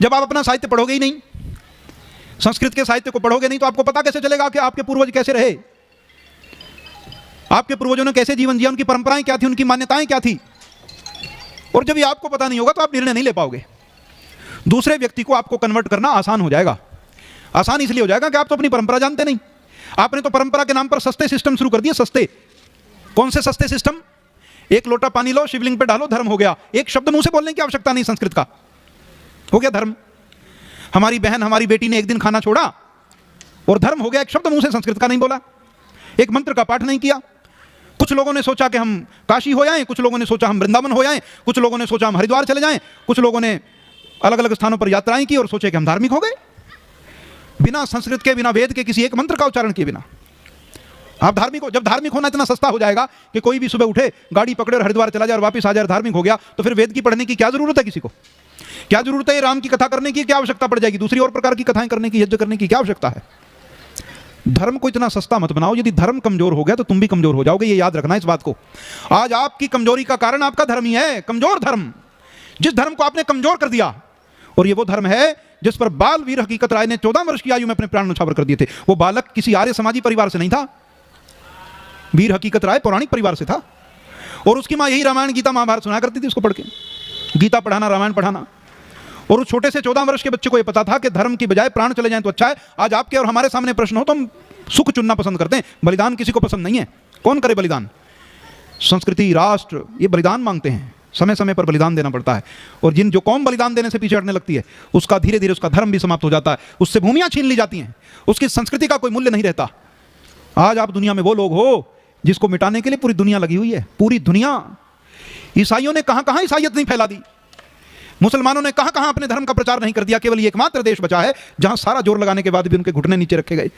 जब आप अपना साहित्य पढ़ोगे ही नहीं, संस्कृत के साहित्य को पढ़ोगे नहीं, तो आपको पता कैसे चलेगा कि आपके पूर्वज कैसे रहे, आपके पूर्वजों ने कैसे जीवन जिया, उनकी परंपराएं क्या थी, उनकी मान्यताएं क्या थी। और जब ये आपको पता नहीं होगा तो आप निर्णय नहीं ले पाओगे। दूसरे व्यक्ति को आपको कन्वर्ट करना आसान हो जाएगा। आसान इसलिए हो जाएगा कि आप तो अपनी परंपरा जानते नहीं। आपने तो परंपरा के नाम पर सस्ते सिस्टम शुरू कर दिए। सस्ते कौन से सस्ते सिस्टम? एक लोटा पानी लो, शिवलिंग पे डालो, धर्म हो गया। एक शब्द मुंह से बोलने की आवश्यकता नहीं, संस्कृत का हो गया धर्म। हमारी बहन, हमारी बेटी ने एक दिन खाना छोड़ा और धर्म हो गया। एक शब्द मुंह से संस्कृत का नहीं बोला, एक मंत्र का पाठ नहीं किया। कुछ लोगों ने सोचा कि हम काशी हो जाएं, कुछ लोगों ने सोचा हम वृंदावन हो जाएं, कुछ लोगों ने सोचा हम हरिद्वार चले जाएं, कुछ लोगों ने अलग अलग स्थानों पर यात्राएं की और सोचे कि हम धार्मिक हो गए। बिना संस्कृत के, बिना वेद के, किसी एक मंत्र का उच्चारण किए बिना आप धार्मिक हो। जब धार्मिक होना इतना सस्ता हो जाएगा कि कोई भी सुबह उठे, गाड़ी पकड़े और हरिद्वार चला जाए और वापस आ जाए, धार्मिक हो गया, तो फिर वेद की पढ़ने की क्या जरूरत है? किसी को क्या जरूरत है? राम की कथा करने की क्या आवश्यकता पड़ जाएगी? दूसरी और प्रकार की कथाएं करने की, यज्ञ करने की क्या आवश्यकता है? धर्म को इतना सस्ता मत बनाओ। यदि धर्म कमजोर हो गया तो तुम भी कमजोर हो जाओगे। ये याद रखना इस बात को। आज आपकी कमजोरी का कारण आपका धर्म ही है, कमजोर धर्म। जिस धर्म को आपने कमजोर कर दिया, और ये वो धर्म है जिस पर बाल वीर हकीकत राय ने 14 वर्ष की आयु में अपने प्राण न्यौछावर कर दिए थे। वो बालक किसी आर्य समाजी परिवार से नहीं था, वीर हकीकत राय पौराणिक परिवार से था। और उसकी माँ यही रामायण गीता महाभारत सुना करती थी उसको पढ़ के, गीता पढ़ाना, रामायण पढ़ाना। और उस छोटे से 14 वर्ष के बच्चे को यह पता था कि धर्म की बजाय प्राण चले जाएं तो अच्छा है। आज आपके और हमारे सामने प्रश्न हो तो हम सुख चुनना पसंद करते हैं, बलिदान किसी को पसंद नहीं है। कौन करे बलिदान? संस्कृति, राष्ट्र, ये बलिदान मांगते हैं। समय समय पर बलिदान देना पड़ता है। और जो कौम बलिदान देने से पीछे हटने लगती है, उसका धीरे धीरे उसका धर्म भी समाप्त हो जाता है, उससे भूमियां छीन ली जाती हैं, उसकी संस्कृति का कोई मूल्य नहीं रहता। आज आप दुनिया में वो लोग हो जिसको मिटाने के लिए पूरी दुनिया लगी हुई है, पूरी दुनिया। ईसाइयों ने कहां कहां ईसाइयत नहीं फैला दी, मुसलमानों ने कहां कहां अपने धर्म का प्रचार नहीं कर दिया। केवल एकमात्र देश बचा है जहां सारा जोर लगाने के बाद भी उनके घुटने नीचे रखे गए।